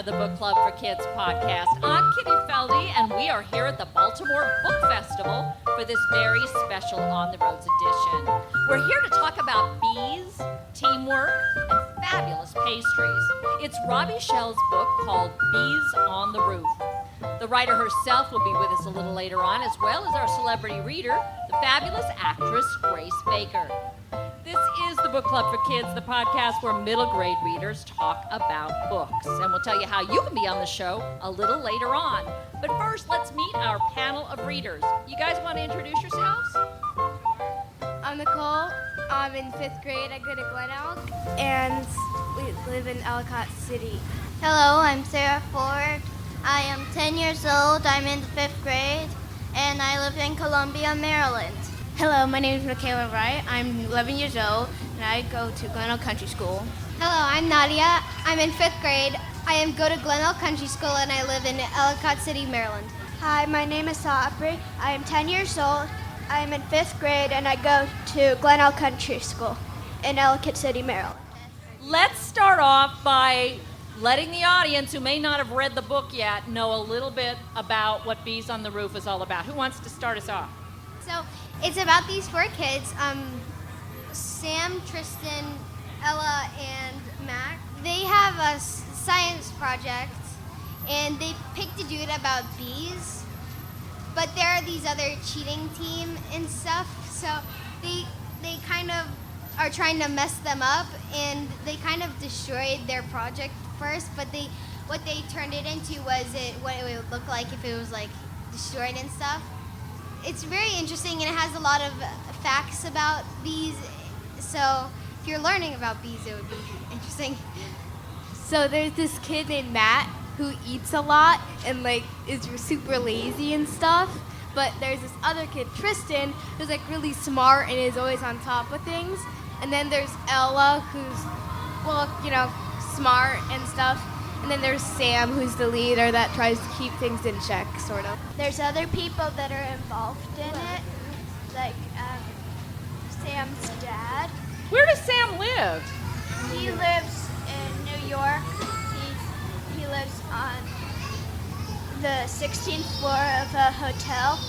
of the Book Club for Kids podcast. I'm Kitty Feldy, and we are here at the Baltimore Book Festival for this very special On the Roads edition. We're here to talk about bees, teamwork, and fabulous pastries. It's Robbie Shell's book called Bees on the Roof. The writer herself will be with us a little later on, as well as our celebrity reader, the fabulous actress Grace Baker. This is the Book Club for Kids, the podcast where middle grade readers talk about books. And we'll tell you how you can be on the show a little later on. But first, let's meet our panel of readers. You guys want to introduce yourselves? I'm Nicole. I'm in 5th grade. I go to Glen Elk, and we live in Ellicott City. Hello, I'm Sarah Ford. I am 10 years old. I'm in the 5th grade, and I live in Columbia, Maryland. Hello, my name is Michaela Wright. I'm 11 years old, and I go to Glen Elk Country School. Hello, I'm Nadia. I'm in 5th grade. I go to Glen Elk Country School, and I live in Ellicott City, Maryland. Hi, my name is Aubrey. I am 10 years old. I am in 5th grade, and I go to Glen Elk Country School in Ellicott City, Maryland. Let's start off by letting the audience who may not have read the book yet know a little bit about what Bees on the Roof is all about. Who wants to start us off? So it's about these 4 kids, Sam, Tristan, Ella, and Mac. They have a science project, and they picked to do it about bees, but there are these other cheating team and stuff, so they kind of are trying to mess them up, and they kind of destroyed their project first, but what they turned it into was what it would look like if it was like destroyed and stuff. It's very interesting, and it has a lot of facts about bees, so if you're learning about bees, it would be interesting. So there's this kid named Matt who eats a lot and is super lazy and stuff. But there's this other kid, Tristan, who's really smart and is always on top of things. And then there's Ella, who's smart and stuff. And then there's Sam, who's the leader that tries to keep things in check, sort of. There's other people that are involved in it, like Sam's dad. Where does Sam live? He lives in New York. He lives on the 16th floor of a hotel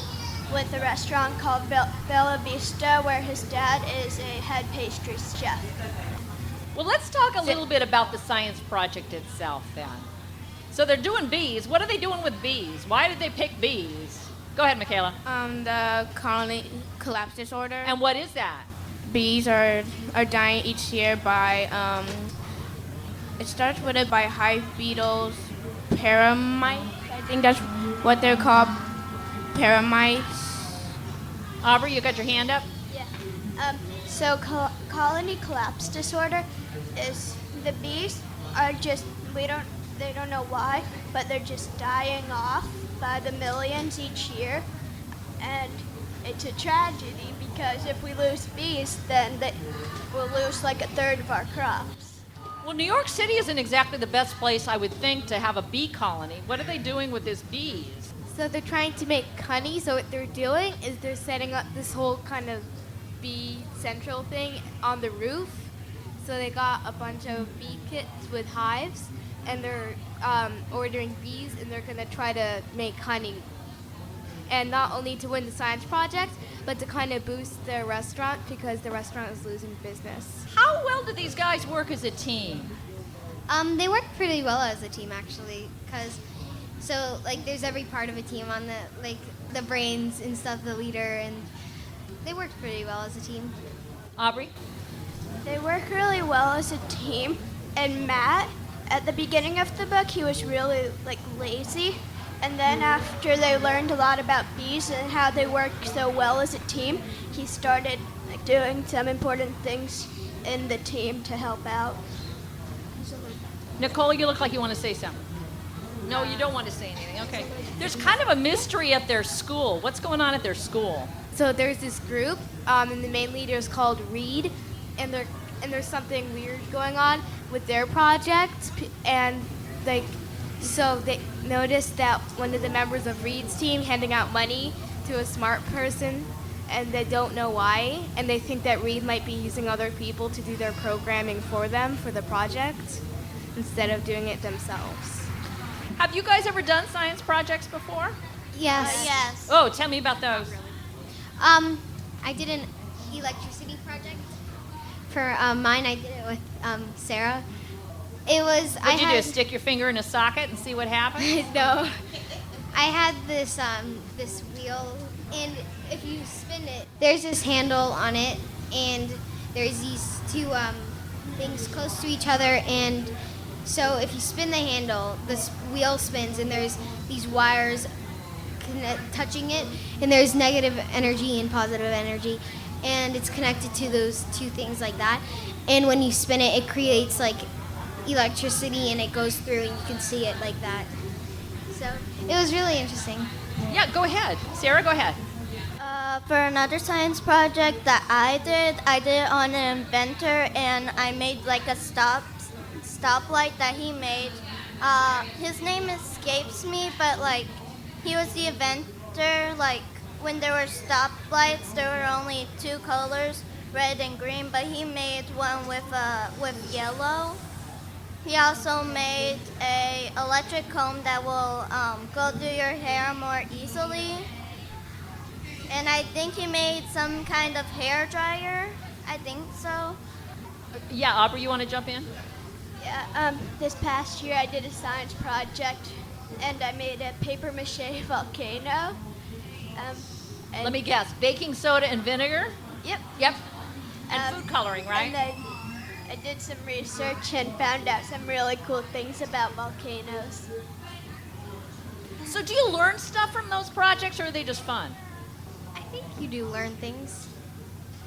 with a restaurant called Bella Vista, where his dad is a head pastry chef. Well, let's talk a little bit about the science project itself then. So they're doing bees. What are they doing with bees? Why did they pick bees? Go ahead, Michaela. The colony collapse disorder. And what is that? Bees are dying each year by, it starts with it by hive beetles, paramites. I think that's what they're called, paramites. Aubrey, you got your hand up? Yeah. So colony collapse disorder is the bees are just, they don't know why, but they're just dying off by the millions each year. And it's a tragedy because if we lose bees, then we'll lose a third of our crops. Well, New York City isn't exactly the best place, I would think, to have a bee colony. What are they doing with these bees? So they're trying to make honey, so what they're doing is they're setting up this whole kind of bee central thing on the roof. So they got a bunch of bee kits with hives, and they're ordering bees, and they're going to try to make honey. And not only to win the science project, but to kind of boost their restaurant because the restaurant is losing business. How well do these guys work as a team? They work pretty well as a team, actually, because there's every part of a team on the brains and stuff, the leader, and they work pretty well as a team. Aubrey? They work really well as a team, and Matt, at the beginning of the book, he was really lazy, and then after they learned a lot about bees and how they work so well as a team, he started doing some important things in the team to help out. Nicole, you look like you want to say something. No, you don't want to say anything. Okay. There's kind of a mystery at their school. What's going on at their school? So there's this group, and the main leader is called Reed, and there's something weird going on with their project, and so they noticed that one of the members of Reed's team handing out money to a smart person, and they don't know why, and they think that Reed might be using other people to do their programming for them for the project instead of doing it themselves. Have you guys ever done science projects before? Yes. Yes. Oh, tell me about those. I did an electricity project. For mine, I did it with Sarah. It was. What'd you do? Stick your finger in a socket and see what happens? No. I had this this wheel, and if you spin it, there's this handle on it, and there's these two things close to each other, and so if you spin the handle, this wheel spins, and there's these wires touching it, and there's negative energy and positive energy, and it's connected to those two things like that, and when you spin it, it creates like electricity, and it goes through, and you can see it like that. So it was really interesting. Yeah, go ahead. Sarah, go ahead. For another science project that I did it on an inventor, and I made like a stoplight that he made. His name escapes me, but like he was the inventor. Like when there were stoplights, there were only two colors, red and green, but he made one with yellow. He also made a electric comb that will go through your hair more easily. And I think he made some kind of hair dryer. I think so. Yeah, Aubrey, you want to jump in? Yeah. This past year I did a science project, and I made a paper mache volcano. And Let me guess. Baking soda and vinegar? Yep. Yep. And food coloring, right? And I did some research and found out some really cool things about volcanoes. So do you learn stuff from those projects, or are they just fun? I think you do learn things.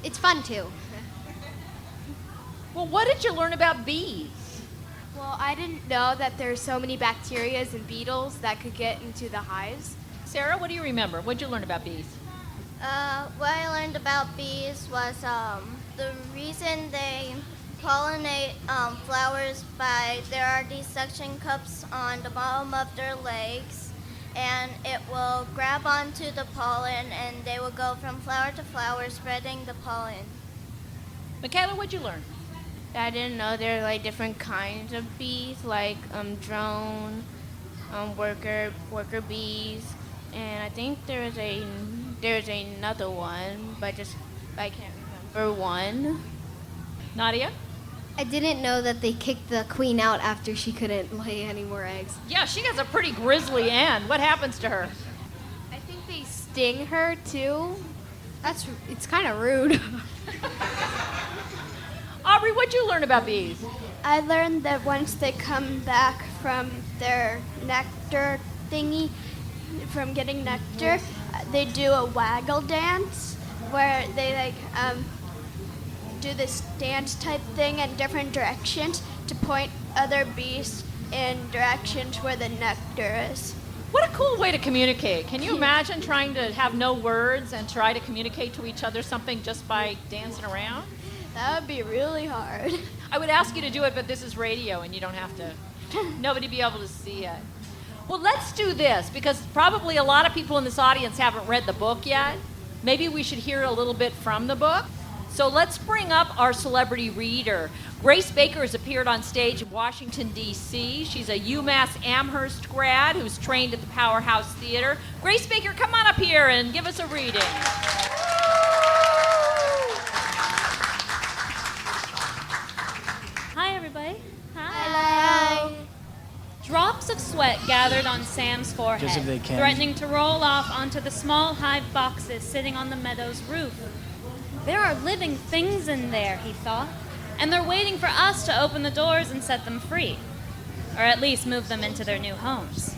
It's fun too. Well, what did you learn about bees? Well, I didn't know that there are so many bacteria and beetles that could get into the hives. Sarah, what do you remember? What did you learn about bees? What I learned about bees was the reason they pollinate flowers by there are these suction cups on the bottom of their legs, and it will grab onto the pollen, and they will go from flower to flower spreading the pollen. Michaela, what'd you learn? I didn't know there are like different kinds of bees, like drone, worker bees, and I think there's another one, but I can't remember one. Nadia? I didn't know that they kicked the queen out after she couldn't lay any more eggs. Yeah, she has a pretty grisly end. What happens to her? I think they sting her too. It's kind of rude. Aubrey, what'd you learn about bees? I learned that once they come back from their nectar thingy, from getting nectar, they do a waggle dance where they do this dance type thing in different directions to point other bees in directions where the nectar is. What a cool way to communicate. Can you imagine trying to have no words and try to communicate to each other something just by dancing around? That would be really hard. I would ask you to do it, but this is radio and you don't have to, nobody be able to see it. Well, let's do this, because probably a lot of people in this audience haven't read the book yet. Maybe we should hear a little bit from the book. So let's bring up our celebrity reader. Grace Baker has appeared on stage in Washington, D.C. She's a UMass Amherst grad who's trained at the Powerhouse Theater. Grace Baker, come on up here and give us a reading. Hi, everybody. Hello. Drops of sweat gathered on Sam's forehead, Just if they can. threatening to roll off onto the small hive boxes sitting on the meadow's roof. There are living things in there, he thought, and they're waiting for us to open the doors and set them free, or at least move them into their new homes.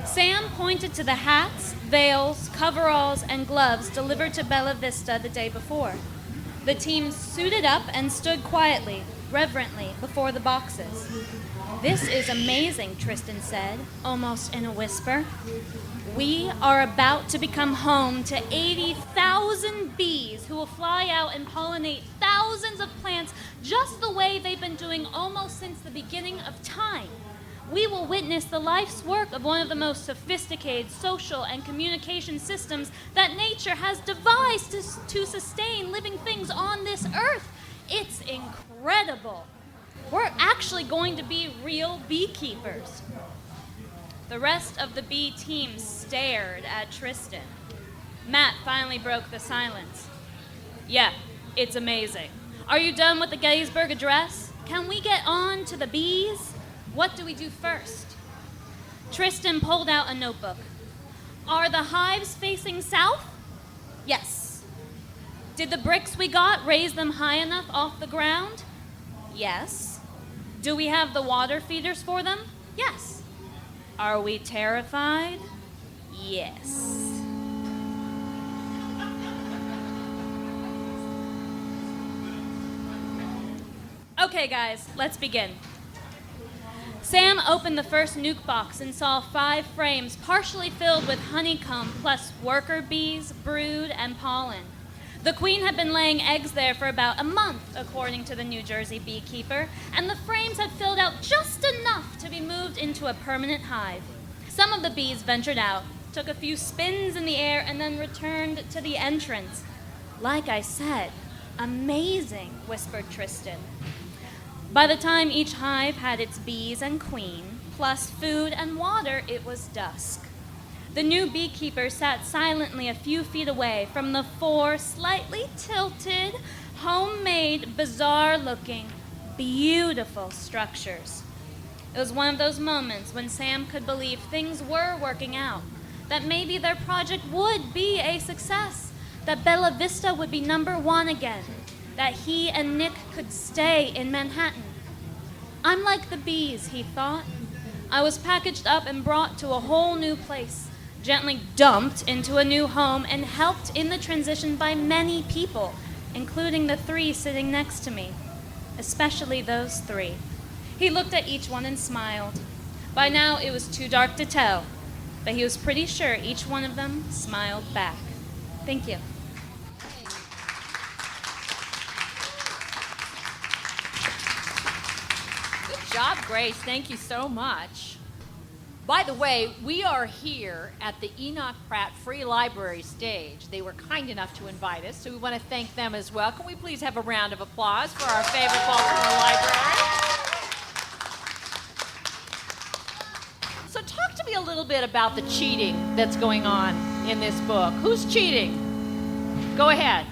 Sam pointed to the hats, veils, coveralls, and gloves delivered to Bella Vista the day before. The team suited up and stood quietly, reverently, before the boxes. "This is amazing," Tristan said, almost in a whisper. "We are about to become home to 80,000 bees who will fly out and pollinate thousands of plants just the way they've been doing almost since the beginning of time. We will witness the life's work of one of the most sophisticated social and communication systems that nature has devised to sustain living things on this earth. It's incredible. We're actually going to be real beekeepers." The rest of the B team stared at Tristan. Matt finally broke the silence. Yeah, it's amazing. Are you done with the Gettysburg Address? Can we get on to the bees? What do we do first? Tristan pulled out a notebook. Are the hives facing south? Yes. Did the bricks we got raise them high enough off the ground? Yes. Do we have the water feeders for them? Yes. Are we terrified? Yes. Okay, guys, let's begin. Sam opened the first nuke box and saw 5 frames partially filled with honeycomb plus worker bees, brood, and pollen. The queen had been laying eggs there for about a month, according to the New Jersey beekeeper, and the frames had filled out just enough to be moved into a permanent hive. Some of the bees ventured out, took a few spins in the air, and then returned to the entrance. Like I said, amazing, whispered Tristan. By the time each hive had its bees and queen, plus food and water, it was dusk. The new beekeeper sat silently a few feet away from the 4 slightly tilted, homemade, bizarre-looking, beautiful structures. It was one of those moments when Sam could believe things were working out, that maybe their project would be a success, that Bella Vista would be #1 again, that he and Nick could stay in Manhattan. I'm like the bees, he thought. I was packaged up and brought to a whole new place, gently dumped into a new home, and helped in the transition by many people, including the 3 sitting next to me, especially those 3. He looked at each one and smiled. By now it was too dark to tell, but he was pretty sure each one of them smiled back. Thank you. Good job, Grace. Thank you so much. By the way, we are here at the Enoch Pratt Free Library stage. They were kind enough to invite us, so we want to thank them as well. Can we please have a round of applause for our favorite Baltimore library? So talk to me a little bit about the cheating that's going on in this book. Who's cheating? Go ahead.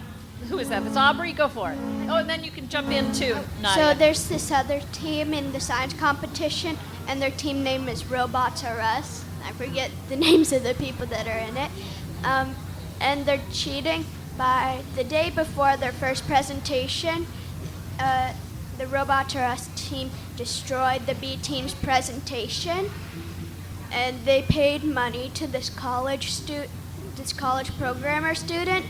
Who is that? It's Aubrey? Go for it. Oh, and then you can jump in too, Nadia. So there's this other team in the science competition, and their team name is Robots Are Us. I forget the names of the people that are in it. And they're cheating by the day before their first presentation. The Robots Are Us team destroyed the B team's presentation, and they paid money to this college programmer student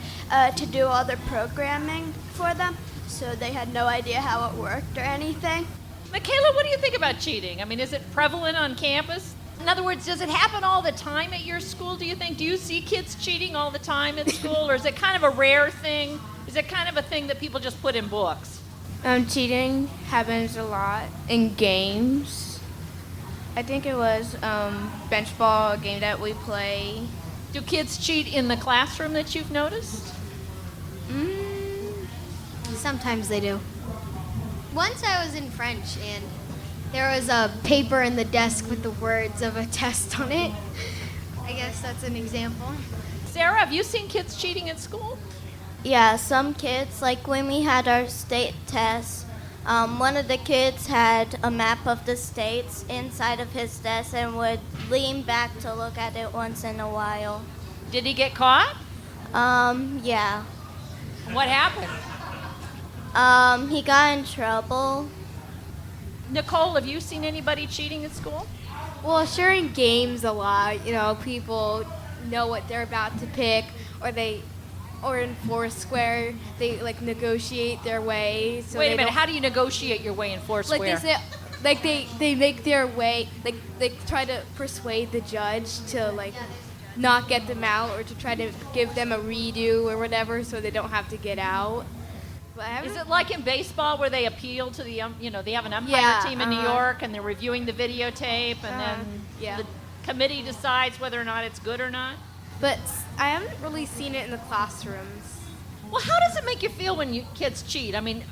to do all their programming for them. So they had no idea how it worked or anything. Michaela, what do you think about cheating? I mean, is it prevalent on campus? In other words, does it happen all the time at your school, do you think? Do you see kids cheating all the time at school, or is it kind of a rare thing? Is it kind of a thing that people just put in books? Cheating happens a lot in games. I think it was bench ball, a game that we play. Do kids cheat in the classroom that you've noticed? Sometimes they do. Once I was in French, and there was a paper in the desk with the words of a test on it. I guess that's an example. Sarah, have you seen kids cheating at school? Yeah, some kids, like when we had our state tests, one of the kids had a map of the states inside of his desk and would lean back to look at it once in a while. Did he get caught? Yeah. What happened? He got in trouble. Nicole, have you seen anybody cheating at school? Well, sure, in games a lot, people know what they're about to pick, or in Foursquare, they negotiate their way. So Wait a minute, how do you negotiate your way in Foursquare? They make their way, they try to persuade the judge to not get them out, or to try to give them a redo or whatever, so they don't have to get out. Is it like in baseball where they appeal to the, they have an umpire team in New York and they're reviewing the videotape and then the committee decides whether or not it's good or not? But I haven't really seen it in the classrooms. Well, how does it make you feel when kids cheat? I mean,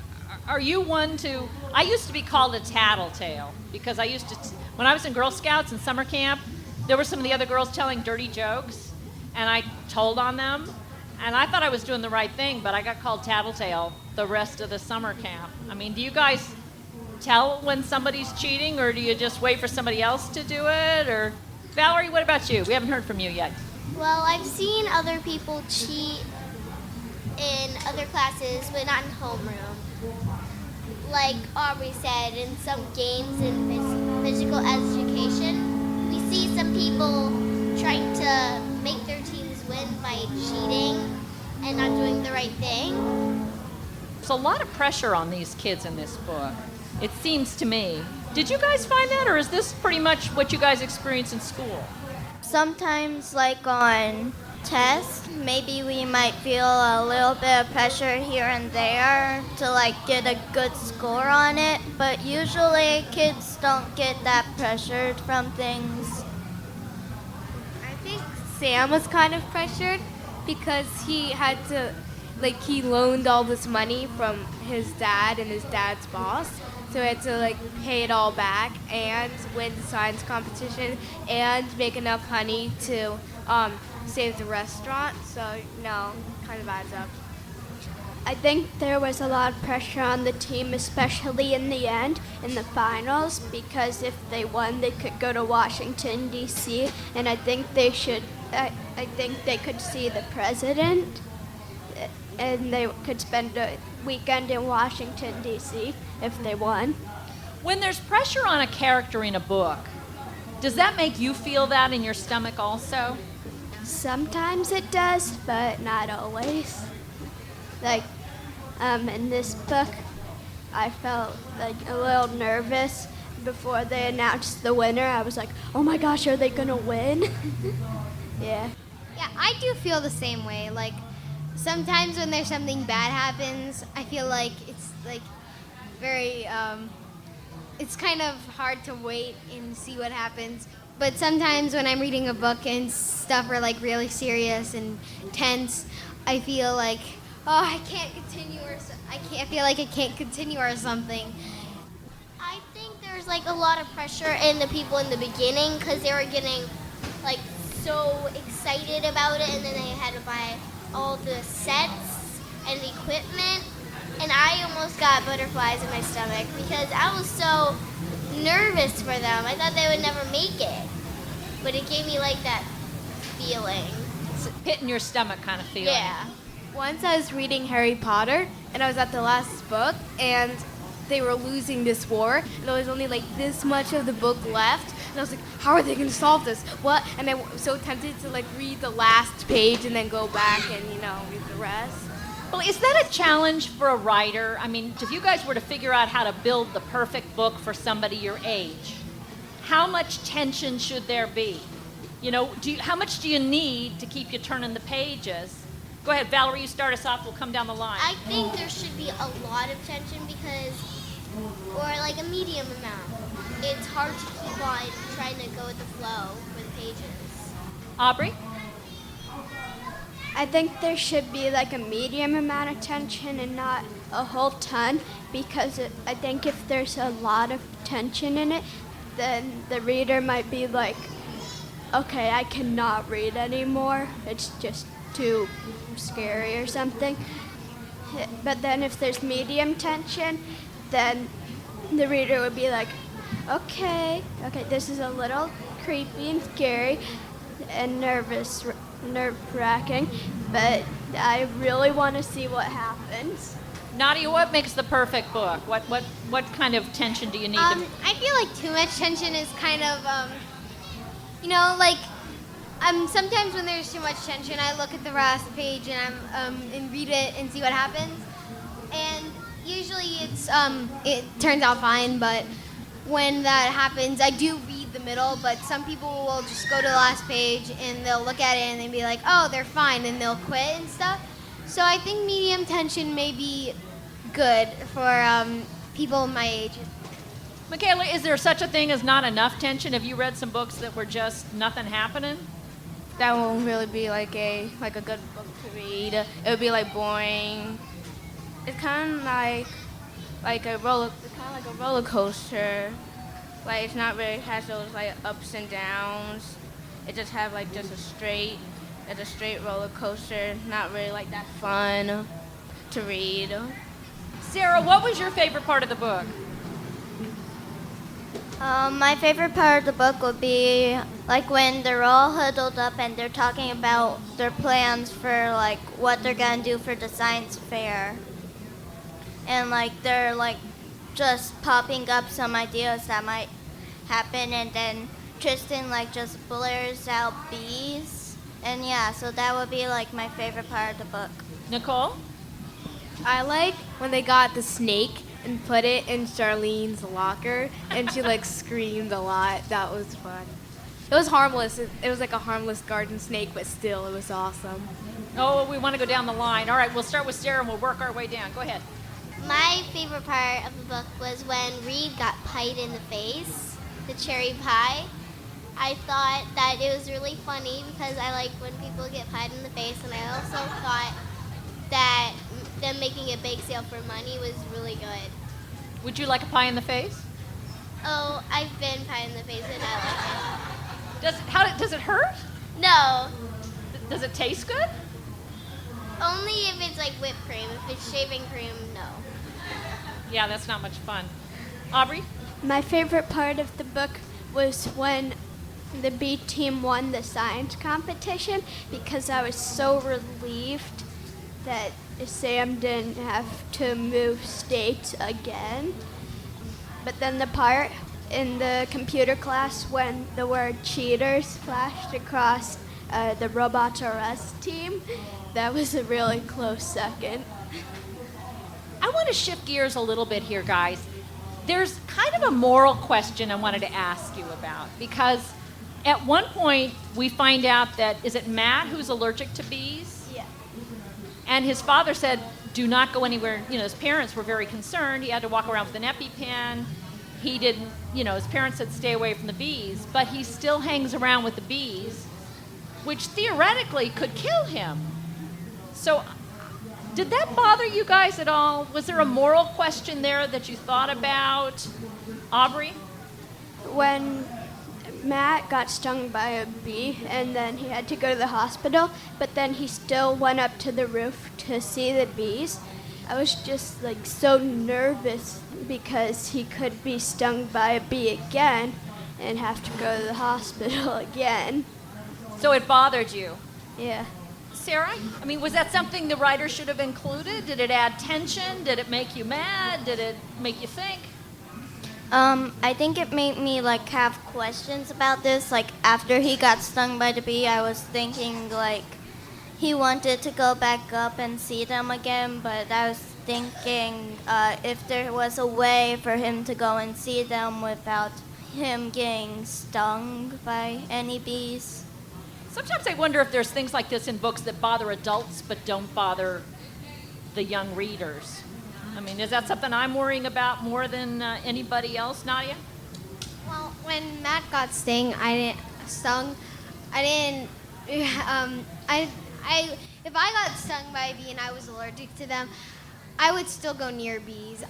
are you one to... I used to be called a tattletale because when I was in Girl Scouts and summer camp, there were some of the other girls telling dirty jokes, and I told on them, and I thought I was doing the right thing, but I got called tattletale the rest of the summer camp. I mean, do you guys tell when somebody's cheating, or do you just wait for somebody else to do it? Or Valerie, what about you? We haven't heard from you yet. Well, I've seen other people cheat in other classes, but not in homeroom. Like Aubrey said, in some games in physical education, we see some people trying to make their teams win by cheating and not doing the right thing. There's a lot of pressure on these kids in this book, it seems to me. Did you guys find that, or is this pretty much what you guys experience in school? Sometimes, like on tests, maybe we might feel a little bit of pressure here and there to like get a good score on it, but usually kids don't get that pressured from things. I think Sam was kind of pressured because he had to, like, he loaned all this money from his dad and his dad's boss. So he had to, like, pay it all back and win the science competition and make enough honey to save the restaurant. So, kind of adds up. I think there was a lot of pressure on the team, especially in the end, in the finals, because if they won, they could go to Washington, D.C., and I think they could see the president, and they could spend a weekend in Washington, D.C. if they won. When there's pressure on a character in a book, does that make you feel that in your stomach also? Sometimes it does, but not always. Like, in this book, I felt like a little nervous before they announced the winner. I was like, oh my gosh, are they gonna win? Yeah. Yeah, I do feel the same way. Like, sometimes when there's something bad happens, I feel like it's like very, it's kind of hard to wait and see what happens. But sometimes when I'm reading a book and stuff are like really serious and tense, I feel like, I can't continue, or I feel like I can't continue or something. I think there's like a lot of pressure in the people in the beginning because they were getting like so excited about it, and then they had to buy all the sets and the equipment, and I almost got butterflies in my stomach because I was so nervous for them. I thought they would never make it, but it gave me like that feeling. It's a pit in your stomach kind of feeling. Yeah. Once I was reading Harry Potter, and I was at the last book, and they were losing this war, and there was only like this much of the book left, and I was like, how are they going to solve this? What? And I was so tempted to like read the last page and then go back and, read the rest. Well, is that a challenge for a writer? I mean, if you guys were to figure out how to build the perfect book for somebody your age, how much tension should there be? How much do you need to keep you turning the pages? Go ahead, Valerie, you start us off. We'll come down the line. I think there should be a lot of tension or like a medium amount. It's hard to keep on trying to go with the flow with pages. Aubrey? I think there should be like a medium amount of tension and not a whole ton, because I think if there's a lot of tension in it, then the reader might be like, okay, I cannot read anymore. It's just too scary or something. But then if there's medium tension, then the reader would be like, okay, this is a little creepy and scary and nerve-wracking, but I really want to see what happens. Nadia, what makes the perfect book? What kind of tension do you need? I feel like too much tension is kind of, sometimes when there's too much tension, I look at the last page and read it and see what happens. And usually it turns out fine, but when that happens, I do read the middle, but some people will just go to the last page and they'll look at it and they'll be like, oh, they're fine, and they'll quit and stuff. So I think medium tension may be good for people my age. Michaela, is there such a thing as not enough tension? Have you read some books that were just nothing happening? That won't really be like a good book to read. It would be like boring. It's kind of like a roller coaster. Like it's not really has those like ups and downs. It just had like just a straight roller coaster. Not really like that fun to read. Sarah, what was your favorite part of the book? My favorite part of the book would be like when they're all huddled up and they're talking about their plans for like what they're gonna do for the science fair, and like they're like just popping up some ideas that might happen, and then Tristan like just blurs out bees, and yeah, so that would be like my favorite part of the book. Nicole? I like when they got the snake and put it in Charlene's locker, and she like screamed a lot. That was fun. It was harmless. It was like a harmless garden snake, but still, it was awesome. Oh, we want to go down the line. All right, we'll start with Sarah and we'll work our way down. Go ahead. My favorite part of the book was when Reed got pied in the face, the cherry pie. I thought that it was really funny because I like when people get pied in the face, and I also thought that them making a bake sale for money was really good. Would you like a pie in the face? Oh, I've been pied in the face and I Does it hurt? like it. No, Does it taste good? only if it's like whipped cream. If it's shaving cream, no. Yeah, that's not much fun. Aubrey? My favorite part of the book was when the B team won the science competition, because I was so relieved that Sam didn't have to move states again. But then the part in the computer class when the word cheaters flashed across the Robots R Us team, that was a really close second. I want to shift gears a little bit here, guys. There's kind of a moral question I wanted to ask you about, because at one point we find out that, is it Matt who's allergic to bees? Yeah. And his father said, do not go anywhere. You know, his parents were very concerned. He had to walk around with an EpiPen. He didn't, his parents said stay away from the bees, but he still hangs around with the bees, which theoretically could kill him. So did that bother you guys at all? Was there a moral question there that you thought about? Aubrey? When Matt got stung by a bee and then he had to go to the hospital, but then he still went up to the roof to see the bees, I was just like so nervous because he could be stung by a bee again and have to go to the hospital again. So it bothered you? Yeah. Sarah? I mean, was that something the writer should have included? Did it add tension? Did it make you mad? Did it make you think? I think it made me like have questions about this. Like after he got stung by the bee, I was thinking like he wanted to go back up and see them again, but I was thinking if there was a way for him to go and see them without him getting stung by any bees. Sometimes I wonder if there's things like this in books that bother adults but don't bother the young readers. I mean, is that something I'm worrying about more than anybody else, Nadia? Well, when Matt got stung, if I got stung by a bee and I was allergic to them, I would still go near bees.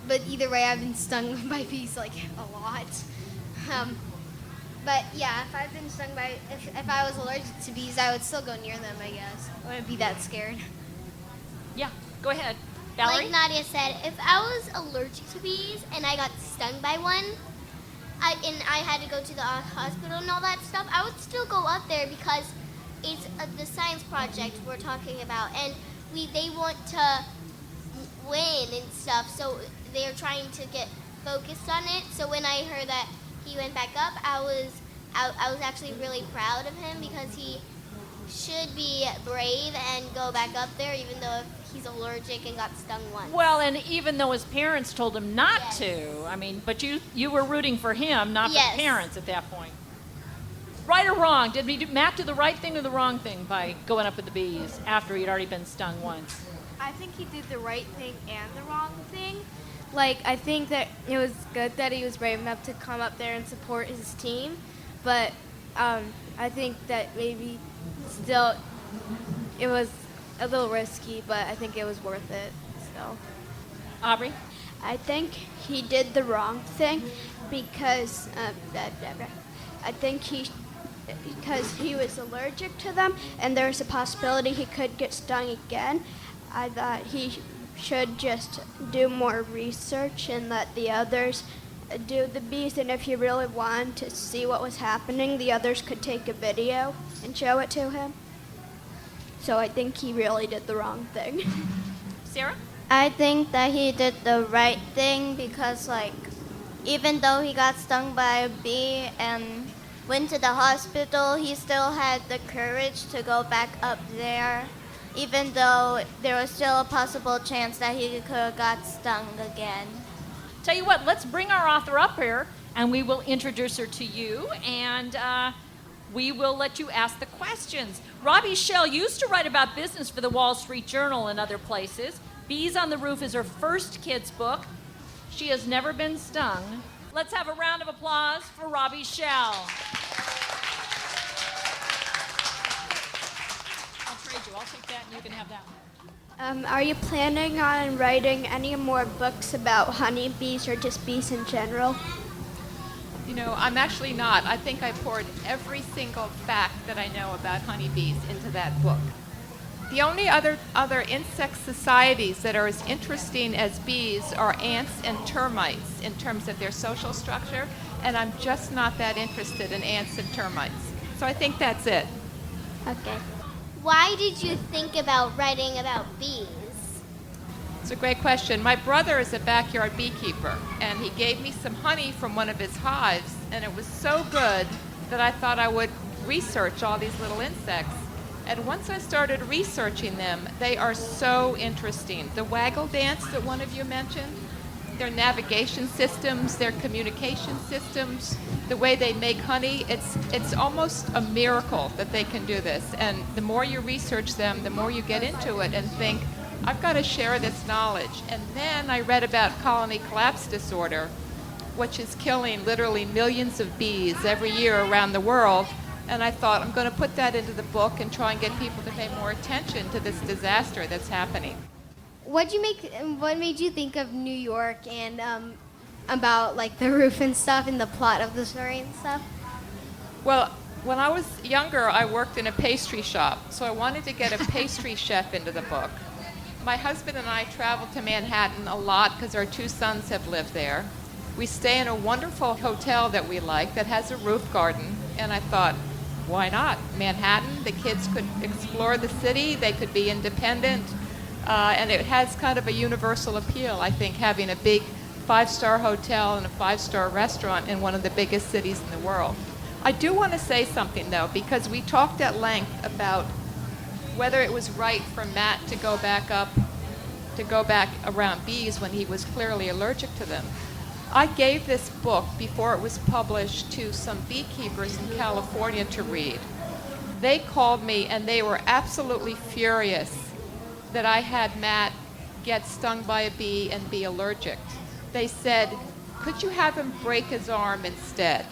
But either way, I've been stung by bees like a lot. But yeah, if I've been stung by, if I was allergic to bees, I would still go near them, I guess. I wouldn't be that scared. Yeah, go ahead. Valerie? Like Nadia said, if I was allergic to bees and I got stung by one, and I had to go to the hospital and all that stuff, I would still go up there because it's the science project we're talking about, and they want to win and stuff, so they're trying to get focused on it. So when I heard that he went back up, I was actually really proud of him because he should be brave and go back up there, even though he's allergic and got stung once. Well, and even though his parents told him not Yes. to, I mean, but you were rooting for him, not Yes. for the parents at that point. Right or wrong? Did Matt do the right thing or the wrong thing by going up with the bees after he'd already been stung once? I think he did the right thing and the wrong thing. Like, I think that it was good that he was brave enough to come up there and support his team, but I think that maybe still it was a little risky, but I think it was worth it. So, Aubrey? I think he did the wrong thing because I think he because he was allergic to them, and there's a possibility he could get stung again. I thought he should just do more research and let the others do the bees, and if he really wanted to see what was happening, the others could take a video and show it to him. So I think he really did the wrong thing. Sarah? I think that he did the right thing because, like, even though he got stung by a bee and went to the hospital, he still had the courage to go back up there, even though there was still a possible chance that he could have got stung again. Tell you what, let's bring our author up here, and we will introduce her to you, and we will let you ask the questions. Robbie Shell used to write about business for the Wall Street Journal and other places. Bees on the Roof is her first kids' book. She has never been stung. Let's have a round of applause for Robbie Shell. I'll trade you. I'll take that, and you can have that one. Are you planning on writing any more books about honeybees or just bees in general? You know, I'm actually not. I think I poured every single fact that I know about honeybees into that book. The only other insect societies that are as interesting as bees are ants and termites in terms of their social structure, and I'm just not that interested in ants and termites. So I think that's it. Okay. Why did you think about writing about bees? It's a great question. My brother is a backyard beekeeper, and he gave me some honey from one of his hives, and it was so good that I thought I would research all these little insects. And once I started researching them, they are so interesting. The waggle dance that one of you mentioned, their navigation systems, their communication systems, the way they make honey, it's almost a miracle that they can do this. And the more you research them, the more you get into it and think, I've got to share this knowledge. And then I read about colony collapse disorder, which is killing literally millions of bees every year around the world. And I thought, I'm going to put that into the book and try and get people to pay more attention to this disaster that's happening. What made you think of New York and about like the roof and stuff and the plot of the story and stuff? Well, when I was younger, I worked in a pastry shop, so I wanted to get a pastry chef into the book. My husband and I traveled to Manhattan a lot because our two sons have lived there. We stay in a wonderful hotel that we like that has a roof garden, and I thought, why not? Manhattan, the kids could explore the city, they could be independent, and it has kind of a universal appeal, I think, having a big 5-star hotel and a 5-star restaurant in one of the biggest cities in the world. I do want to say something, though, because we talked at length about whether it was right for Matt to go back around bees when he was clearly allergic to them. I gave this book before it was published to some beekeepers in California to read. They called me and they were absolutely furious that I had Matt get stung by a bee and be allergic. They said, could you have him break his arm instead?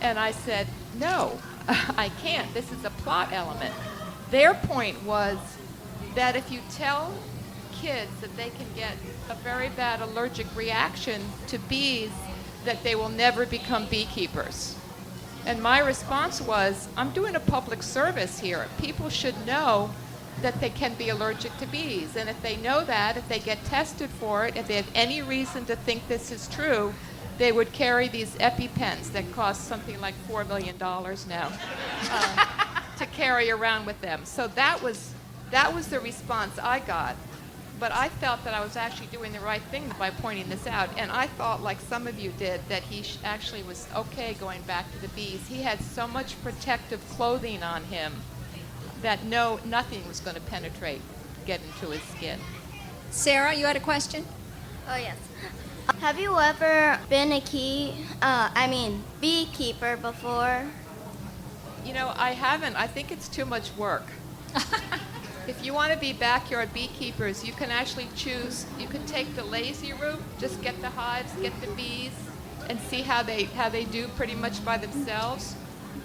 And I said, no, I can't. This is a plot element. Their point was that if you tell kids that they can get a very bad allergic reaction to bees, that they will never become beekeepers. And my response was, I'm doing a public service here. People should know that they can be allergic to bees. And if they know that, if they get tested for it, if they have any reason to think this is true, they would carry these EpiPens that cost something like $4 million now to carry around with them. So that was the response I got. But I felt that I was actually doing the right thing by pointing this out. And I thought, like some of you did, that he actually was okay going back to the bees. He had so much protective clothing on him that nothing was going to penetrate, get into his skin. Sarah, you had a question? Oh, yes. Have you ever been a beekeeper before? You know, I haven't. I think it's too much work. If you want to be backyard beekeepers, you can actually choose. You can take the lazy route, just get the hives, get the bees, and see how they do pretty much by themselves.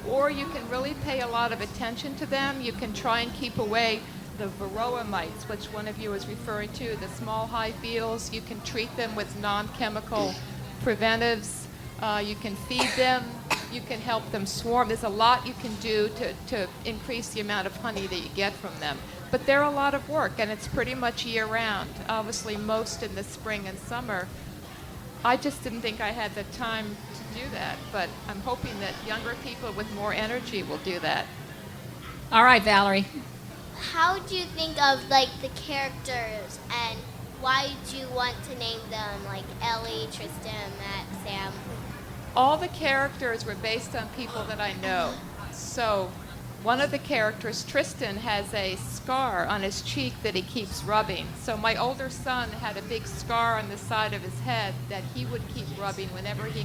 Or you can really pay a lot of attention to them. You can try and keep away the varroa mites, which one of you was referring to, the small hive beetles. You can treat them with non-chemical preventives. You can feed them. you can help them swarm. There's a lot you can do to increase the amount of honey that you get from them. But they're a lot of work, and it's pretty much year-round. Obviously, most in the spring and summer. I just didn't think I had the time to do that, but I'm hoping that younger people with more energy will do that. All right, Valerie. How do you think of like the characters and why do you want to name them like Ellie, Tristan, Matt, Sam? All the characters were based on people that I know. So one of the characters, Tristan, has a scar on his cheek that he keeps rubbing. So my older son had a big scar on the side of his head that he would keep rubbing whenever he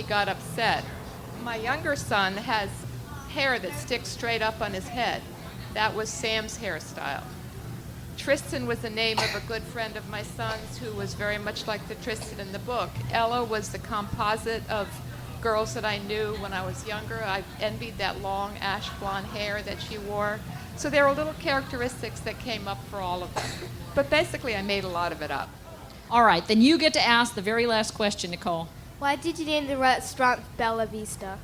got upset. My younger son has hair that sticks straight up on his head. That was Sam's hairstyle. Tristan was the name of a good friend of my son's who was very much like the Tristan in the book. Ella was the composite of girls that I knew when I was younger. I envied that long ash blonde hair that she wore. So there were little characteristics that came up for all of them. But basically, I made a lot of it up. All right, then you get to ask the very last question, Nicole. Why did you name the restaurant Bella Vista?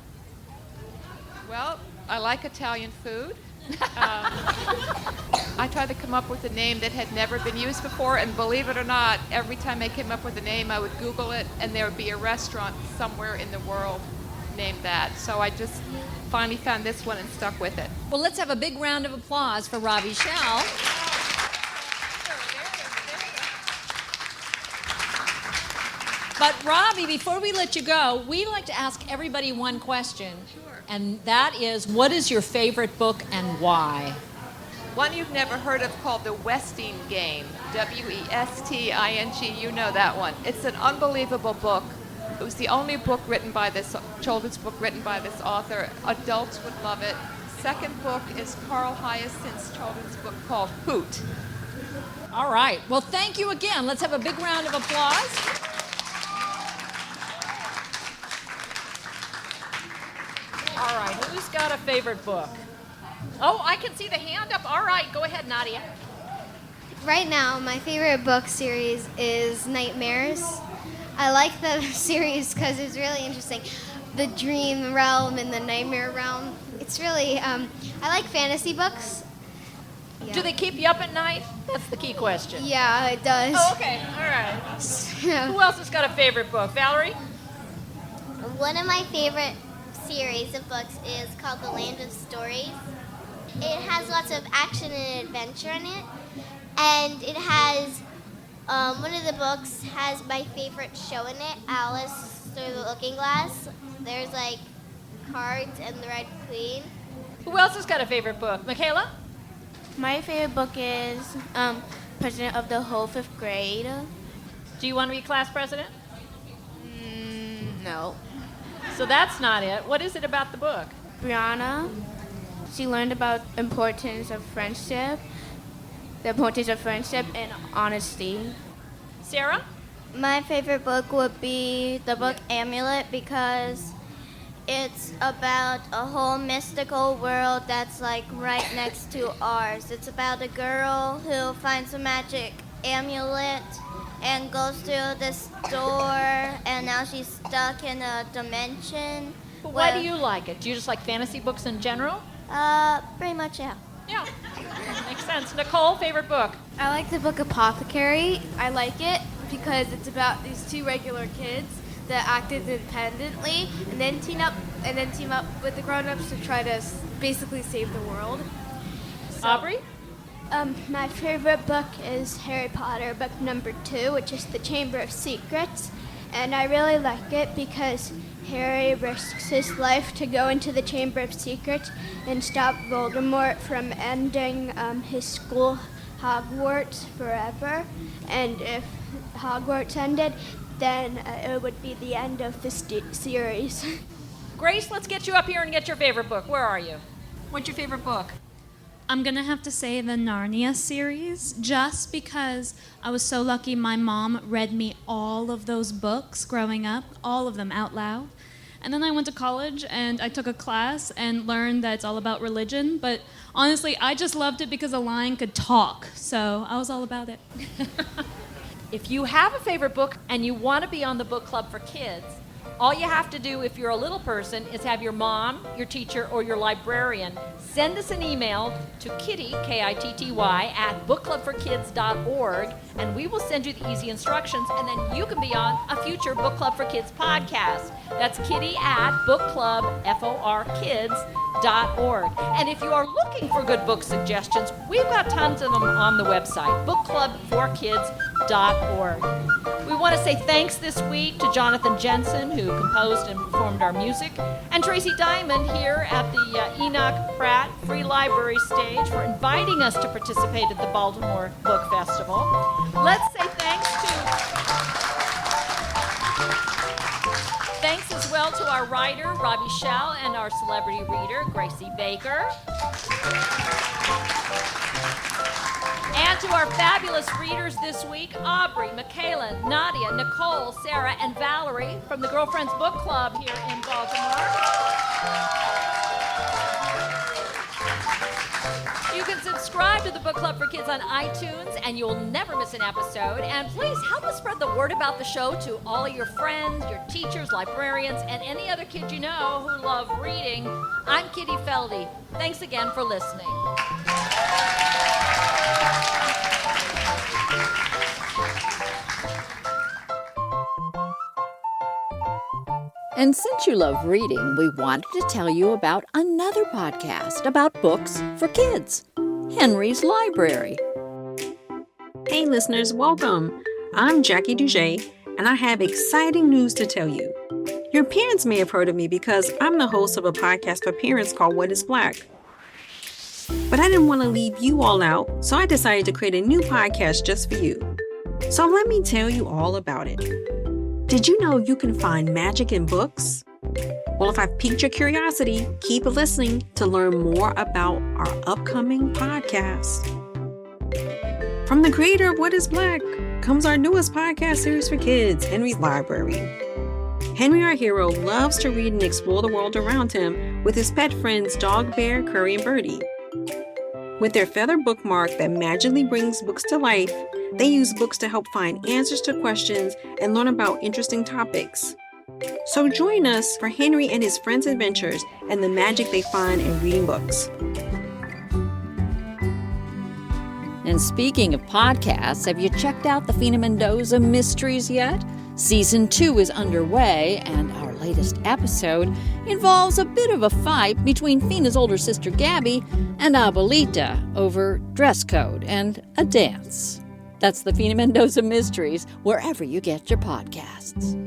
Well, I like Italian food. I tried to come up with a name that had never been used before, and believe it or not, every time I came up with a name, I would Google it, and there would be a restaurant somewhere in the world named that. So I just finally found this one and stuck with it. Well, let's have a big round of applause for Robbie Shell. But Robbie, before we let you go, we like to ask everybody one question. Sure. And that is, what is your favorite book and why? One you've never heard of called The Westing Game, W-E-S-T-I-N-G, you know that one. It's an unbelievable book. It was the only book written by this, children's book written by this author. Adults would love it. Second book is Carl Hyacint's children's book called Hoot. All right. Well, thank you again. Let's have a big round of applause. All right, who's got a favorite book? Oh, I can see the hand up. All right, go ahead, Nadia. Right now, my favorite book series is Nightmares. I like the series because it's really interesting. The dream realm and the nightmare realm. It's really, I like fantasy books. Yeah. Do they keep you up at night? That's the key question. Yeah, it does. Oh, okay, all right. Who else has got a favorite book? Valerie? One of my favorite series of books is called The Land of Stories. It has lots of action and adventure in it, and it has one of the books has my favorite show in it, Alice Through the Looking Glass. There's like cards and the Red Queen. Who else has got a favorite book? Michaela? My favorite book is President of the whole 5th grade. Do you want to be class president? No. So that's not it. What is it about the book? Brianna, she learned about the importance of friendship and honesty. Sarah? My favorite book would be the book Amulet because it's about a whole mystical world that's like right next to ours. It's about a girl who finds a magic amulet and goes through this door, and now she's stuck in a dimension. But why do you like it? Do you just like fantasy books in general? Pretty much, yeah. Yeah, makes sense. Nicole, favorite book? I like the book Apothecary. I like it because it's about these two regular kids that act independently and then team up with the grown-ups to try to basically save the world. Aubrey? My favorite book is Harry Potter, book number 2, which is The Chamber of Secrets. And I really like it because Harry risks his life to go into the Chamber of Secrets and stop Voldemort from ending his school, Hogwarts, forever. And if Hogwarts ended, then it would be the end of the series. Grace, let's get you up here and get your favorite book. Where are you? What's your favorite book? I'm going to have to say the Narnia series, just because I was so lucky my mom read me all of those books growing up, all of them out loud. And then I went to college and I took a class and learned that it's all about religion. But honestly, I just loved it because a lion could talk. So I was all about it. If you have a favorite book and you want to be on the book club for kids, All you have to do if you're a little person is have your mom, your teacher, or your librarian send us an email to kitty, K-I-T-T-Y, at bookclubforkids.org, and we will send you the easy instructions, and then you can be on a future Book Club for Kids podcast. That's kitty at bookclubforkids.org. And if you are looking for good book suggestions, we've got tons of them on the website, bookclubforkids.org. We want to say thanks this week to Jonathan Jensen, who composed and performed our music, and Tracy Diamond here at the Enoch Pratt Free Library stage for inviting us to participate at the Baltimore Book Festival. Let's say thanks as well to our writer, Robbie Shell, and our celebrity reader, Gracie Baker. And to our fabulous readers this week, Aubrey, Michaela, Nadia, Nicole, Sarah, and Valerie from the Girlfriends Book Club here in Baltimore. You can subscribe to the Book Club for Kids on iTunes, and you'll never miss an episode. And please help us spread the word about the show to all of your friends, your teachers, librarians, and any other kids you know who love reading. I'm Kitty Feldy. Thanks again for listening. And since you love reading, we wanted to tell you about another podcast about books for kids, Henry's Library. Hey listeners, welcome. I'm Jackie Duget, and I have exciting news to tell you. Your parents may have heard of me because I'm the host of a podcast for parents called What is Black. But I didn't want to leave you all out, so I decided to create a new podcast just for you. So let me tell you all about it. Did you know you can find magic in books? Well, if I've piqued your curiosity, keep listening to learn more about our upcoming podcast. From the creator of What is Black comes our newest podcast series for kids, Henry's Library. Henry, our hero, loves to read and explore the world around him with his pet friends Dog, Bear, Curry, and Birdie. With their feather bookmark that magically brings books to life, they use books to help find answers to questions and learn about interesting topics. So join us for Henry and his friends' adventures and the magic they find in reading books. And speaking of podcasts, have you checked out the Fina Mendoza Mysteries yet? Season 2 is underway, and our latest episode involves a bit of a fight between Fina's older sister Gabby and Abuelita over dress code and a dance. That's the Fina Mendoza Mysteries, wherever you get your podcasts.